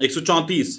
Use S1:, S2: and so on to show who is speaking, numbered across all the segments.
S1: 134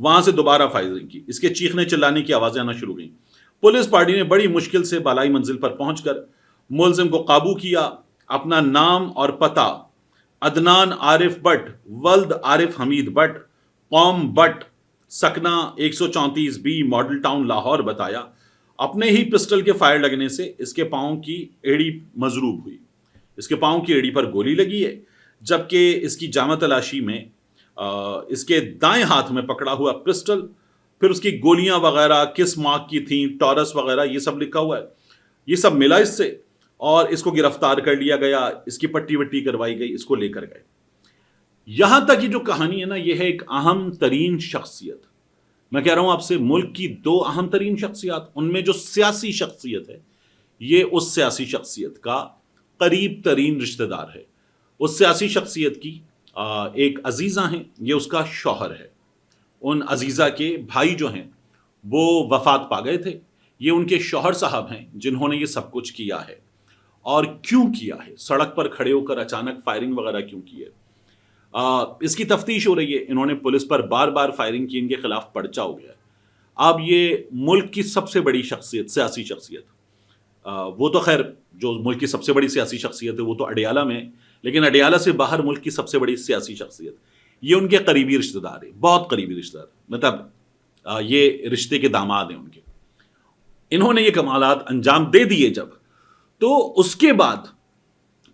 S1: وہاں سے دوبارہ فائرنگ کی، اس کے چیخنے چلانے کی آوازیں آنا شروع ہوئیں۔ پولیس پارٹی نے بڑی مشکل سے بالائی منزل پر پہنچ کر ملزم کو قابو کیا۔ اپنا نام اور پتہ عدنان عارف بٹ ولد عارف حمید بٹ قوم بٹ سکنہ 134B ماڈل ٹاؤن لاہور بتایا۔ اپنے ہی پسٹل کے فائر لگنے سے اس کے پاؤں کی ایڑی مضروب ہوئی، اس کے پاؤں کی ایڑی پر گولی لگی ہے، جبکہ اس کی جامع تلاشی میں اس کے دائیں ہاتھ میں پکڑا ہوا پسٹل، پھر اس کی گولیاں وغیرہ کس مارک کی تھیں، ٹورس وغیرہ یہ سب لکھا ہوا ہے، یہ سب ملا اس سے، اور اس کو گرفتار کر لیا گیا، اس کی پٹی وٹی کروائی گئی، اس کو لے کر گئے۔ یہاں تک یہ جو کہانی ہے نا، یہ ہے ایک اہم ترین شخصیت، میں کہہ رہا ہوں آپ سے، ملک کی دو اہم ترین شخصیات، ان میں جو سیاسی شخصیت ہے یہ اس سیاسی شخصیت کا قریب ترین رشتہ دار ہے۔ اس سیاسی شخصیت کی ایک عزیزہ ہیں، یہ اس کا شوہر ہے۔ ان عزیزہ کے بھائی جو ہیں وہ وفات پا گئے تھے، یہ ان کے شوہر صاحب ہیں جنہوں نے یہ سب کچھ کیا ہے۔ اور کیوں کیا ہے؟ سڑک پر کھڑے ہو کر اچانک فائرنگ وغیرہ کیوں کی ہے؟ اس کی تفتیش ہو رہی ہے۔ انہوں نے پولیس پر بار بار فائرنگ کی، ان کے خلاف پرچہ ہو گیا ہے۔ اب یہ ملک کی سب سے بڑی شخصیت، سیاسی شخصیت، وہ تو خیر جو ملک کی سب سے بڑی سیاسی شخصیت ہے وہ تو اڈیالہ میں ہے، لیکن اڈیالہ سے باہر ملک کی سب سے بڑی سیاسی شخصیت، یہ ان کے قریبی رشتہ دار ہیں، بہت قریبی رشتہ دار، مطلب یہ رشتے کے داماد ہیں ان کے۔ انہوں نے یہ کمالات انجام دے دیے جب، تو اس کے بعد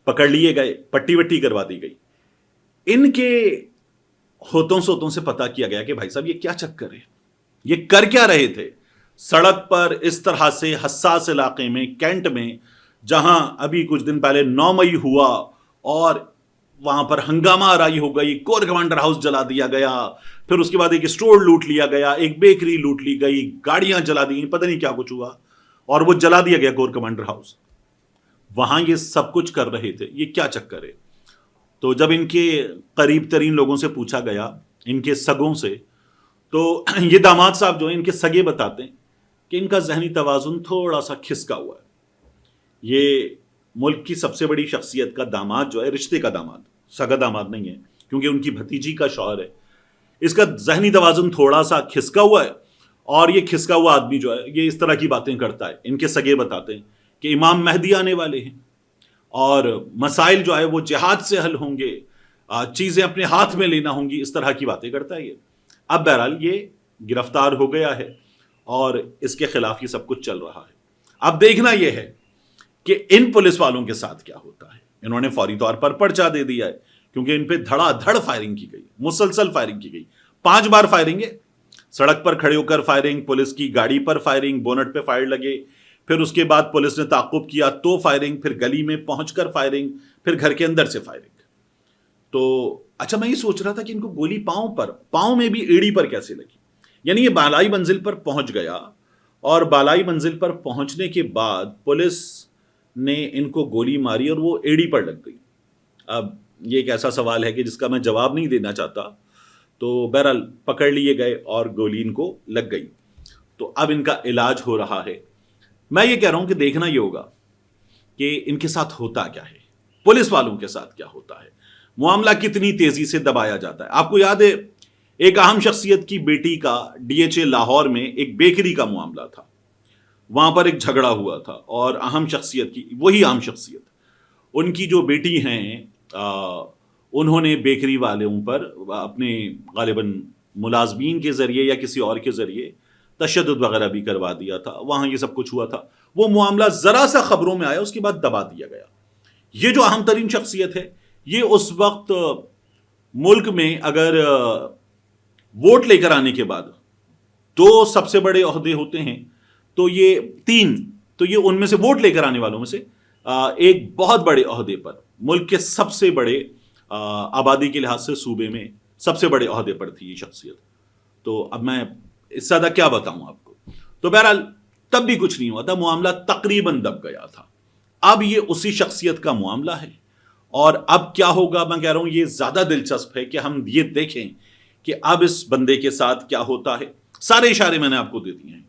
S1: پکڑ لیے گئے، پٹی وٹی کروا دی گئی۔ ان کے ہوتوں سوتوں سے پتا کیا گیا کہ بھائی صاحب یہ کیا چکر ہے، یہ کر کیا رہے تھے سڑک پر اس طرح سے حساس علاقے میں، کینٹ میں، جہاں ابھی کچھ دن پہلے 9 مئی ہوا اور وہاں پر ہنگامہ آرائی ہو گئی، کور کمانڈر ہاؤس جلا دیا گیا، پھر اس کے بعد ایک اسٹور لوٹ لیا گیا، ایک بیکری لوٹ لی گئی، گاڑیاں جلا دی گئی، پتہ نہیں کیا کچھ ہوا، اور وہ جلا دیا گیا کور کمانڈر ہاؤس۔ وہاں یہ سب کچھ کر رہے تھے، یہ کیا چکر ہے؟ تو جب ان کے قریب ترین لوگوں سے پوچھا گیا، ان کے سگوں سے، تو یہ داماد صاحب جو ہیں ان کے سگے بتاتے ہیں کہ ان کا ذہنی توازن تھوڑا سا کھسکا ہوا ہے۔ یہ ملک کی سب سے بڑی شخصیت کا داماد جو ہے، رشتے کا داماد، سگا داماد نہیں ہے کیونکہ ان کی بھتیجی کا شوہر ہے، اس کا ذہنی توازن تھوڑا سا کھسکا ہوا ہے، اور یہ کھسکا ہوا آدمی جو ہے یہ اس طرح کی باتیں کرتا ہے۔ ان کے سگے بتاتے ہیں کہ امام مہدی آنے والے ہیں، اور مسائل جو ہے وہ جہاد سے حل ہوں گے، چیزیں اپنے ہاتھ میں لینا ہوں گی، اس طرح کی باتیں کرتا ہے یہ۔ اب بہرحال یہ گرفتار ہو گیا ہے اور اس کے خلاف یہ سب کچھ چل رہا ہے۔ اب دیکھنا یہ ہے کہ ان پولیس والوں کے ساتھ کیا ہوتا ہے۔ انہوں نے فوری طور پر پرچہ دے دیا ہے کیونکہ ان پہ دھڑا دھڑ فائرنگ کی گئی، مسلسل فائرنگ کی گئی، 5 بار فائرنگ ہے، سڑک پر کھڑے ہو کر فائرنگ، پولیس کی گاڑی پر فائرنگ، بونٹ پہ فائر لگے، پھر اس کے بعد پولیس نے تعاقب کیا تو فائرنگ، پھر گلی میں پہنچ کر فائرنگ، پھر گھر کے اندر سے فائرنگ۔ تو اچھا میں یہ سوچ رہا تھا کہ ان کو گولی پاؤں میں بھی ایڑی پر کیسے لگی؟ یعنی یہ بالائی منزل پر پہنچ گیا، اور بالائی منزل پر پہنچنے کے بعد پولیس نے ان کو گولی ماری اور وہ ایڑی پر لگ گئی۔ اب یہ ایک ایسا سوال ہے کہ جس کا میں جواب نہیں دینا چاہتا، تو بہرحال پکڑ لیے گئے اور گولی ان کو لگ گئی۔ تو اب ان کا علاج ہو رہا ہے۔ میں یہ کہہ رہا ہوں کہ دیکھنا یہ ہوگا کہ ان کے ساتھ ہوتا کیا ہے، پولیس والوں کے ساتھ کیا ہوتا ہے، معاملہ کتنی تیزی سے دبایا جاتا ہے۔ آپ کو یاد ہے ایک اہم شخصیت کی بیٹی کا DHA لاہور میں ایک بیکری کا معاملہ تھا، وہاں پر ایک جھگڑا ہوا تھا، اور اہم شخصیت کی، وہی اہم شخصیت، ان کی جو بیٹی ہیں انہوں نے بیکری والوں پر اپنے غالباً ملازمین کے ذریعے یا کسی اور کے ذریعے تشدد وغیرہ بھی کروا دیا تھا، وہاں یہ سب کچھ ہوا تھا۔ وہ معاملہ ذرا سا خبروں میں آیا، اس کے بعد دبا دیا گیا۔ یہ جو اہم ترین شخصیت ہے، یہ اس وقت ملک میں اگر ووٹ لے کر آنے کے بعد 2 سب سے بڑے عہدے ہوتے ہیں تو یہ 3، تو یہ ان میں سے ووٹ لے کر آنے والوں میں سے ایک بہت بڑے عہدے پر، ملک کے سب سے بڑے آبادی کے لحاظ سے صوبے میں سب سے بڑے عہدے پر تھی یہ شخصیت۔ تو اب میں اس سے زیادہ کیا بتاؤں آپ کو۔ تو بہرحال تب بھی کچھ نہیں ہوا تھا، معاملہ تقریباً دب گیا تھا۔ اب یہ اسی شخصیت کا معاملہ ہے، اور اب کیا ہوگا میں کہہ رہا ہوں یہ زیادہ دلچسپ ہے کہ ہم یہ دیکھیں کہ اب اس بندے کے ساتھ کیا ہوتا ہے۔ سارے اشارے میں نے آپ کو دے دیے ہیں۔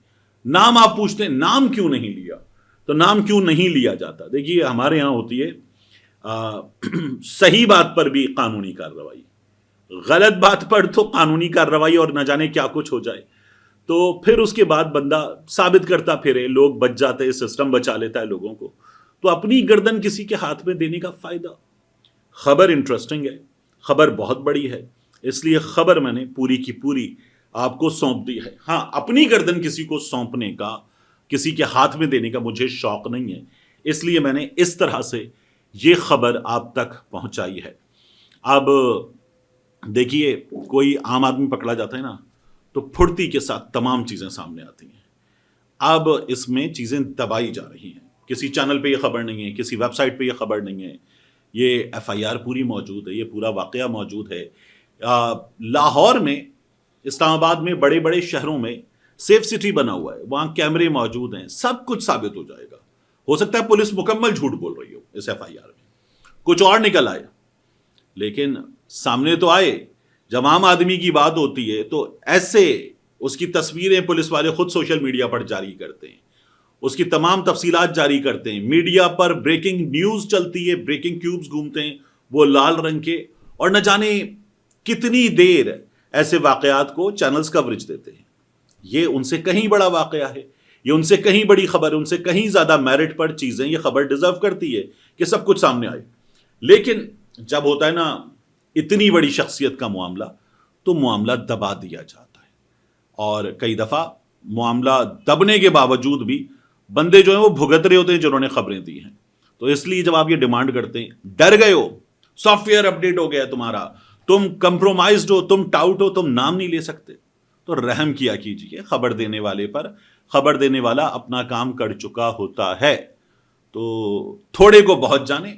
S1: نام آپ پوچھتے ہیں نام کیوں نہیں لیا، تو نام کیوں نہیں لیا جاتا؟ دیکھیے ہمارے ہاں ہوتی ہے صحیح بات پر بھی قانونی کارروائی، غلط بات پر تو قانونی کارروائی اور نہ جانے کیا کچھ ہو جائے، تو پھر اس کے بعد بندہ ثابت کرتا پھرے، لوگ بچ جاتے، سسٹم بچا لیتا ہے لوگوں کو، تو اپنی گردن کسی کے ہاتھ میں دینے کا فائدہ۔ خبر انٹرسٹنگ ہے، خبر بہت بڑی ہے، اس لیے خبر میں نے پوری کی پوری آپ کو سونپ دی ہے۔ ہاں، اپنی گردن کسی کو سونپنے کا، کسی کے ہاتھ میں دینے کا مجھے شوق نہیں ہے، اس لیے میں نے اس طرح سے یہ خبر آپ تک پہنچائی ہے۔ اب دیکھیے، کوئی عام آدمی پکڑا جاتا ہے نا تو پھرتی کے ساتھ تمام چیزیں سامنے آتی ہیں۔ اب اس میں چیزیں دبائی جا رہی ہیں، کسی چینل پہ یہ خبر نہیں ہے، کسی ویب سائٹ پہ یہ خبر نہیں ہے، یہ ایف آئی آر پوری موجود ہے، یہ پورا واقعہ موجود ہے۔ لاہور میں، اسلام آباد میں، بڑے بڑے شہروں میں سیف سٹی بنا ہوا ہے، وہاں کیمرے موجود ہیں، سب کچھ ثابت ہو جائے گا۔ ہو سکتا ہے پولیس مکمل جھوٹ بول رہی ہو اس ایف آئی آر میں، کچھ اور نکل آئے، لیکن سامنے تو آئے۔ جب عام آدمی کی بات ہوتی ہے تو ایسے اس کی تصویریں پولیس والے خود سوشل میڈیا پر جاری کرتے ہیں، اس کی تمام تفصیلات جاری کرتے ہیں، میڈیا پر بریکنگ نیوز چلتی ہے، بریکنگ کیوبز گھومتے ہیں وہ لال رنگ کے، اور نہ جانے کتنی دیر ایسے واقعات کو چینلز کوریج دیتے ہیں۔ یہ ان سے کہیں بڑا واقعہ ہے، یہ ان سے کہیں بڑی خبر ہے، ان سے کہیں زیادہ میرٹ پر چیزیں یہ خبر ڈیزرو کرتی ہے کہ سب کچھ سامنے آئے۔ لیکن جب ہوتا ہے نا اتنی بڑی شخصیت کا معاملہ، تو معاملہ دبا دیا جاتا ہے، اور کئی دفعہ معاملہ دبنے کے باوجود بھی بندے جو ہیں وہ بھگت رہے ہوتے ہیں جنہوں نے خبریں دی ہیں۔ تو اس لیے جب آپ یہ ڈیمانڈ کرتے ہیں، ڈر گئے ہو، سافٹ ویئر اپڈیٹ ہو گیا ہے تمہارا، تم کمپرومائزڈ ہو، تم ٹاؤٹ ہو، تم نام نہیں لے سکتے، تو رحم کیا کیجیے خبر دینے والے پر۔ خبر دینے والا اپنا کام کر چکا ہوتا ہے، تو تھوڑے کو بہت جانے،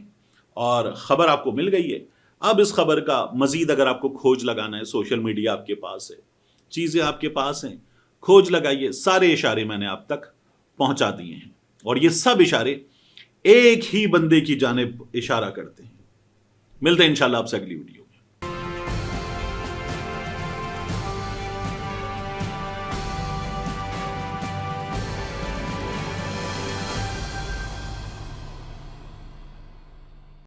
S1: اور خبر آپ کو مل گئی ہے۔ اب اس خبر کا مزید اگر آپ کو کھوج لگانا ہے، سوشل میڈیا آپ کے پاس ہے، چیزیں آپ کے پاس ہیں، کھوج لگائیے۔ سارے اشارے میں نے آپ تک پہنچا دیے ہیں، اور یہ سب اشارے ایک ہی بندے کی جانب اشارہ کرتے ہیں۔ ملتے ہیں انشاءاللہ آپ سے اگلی ویڈیو۔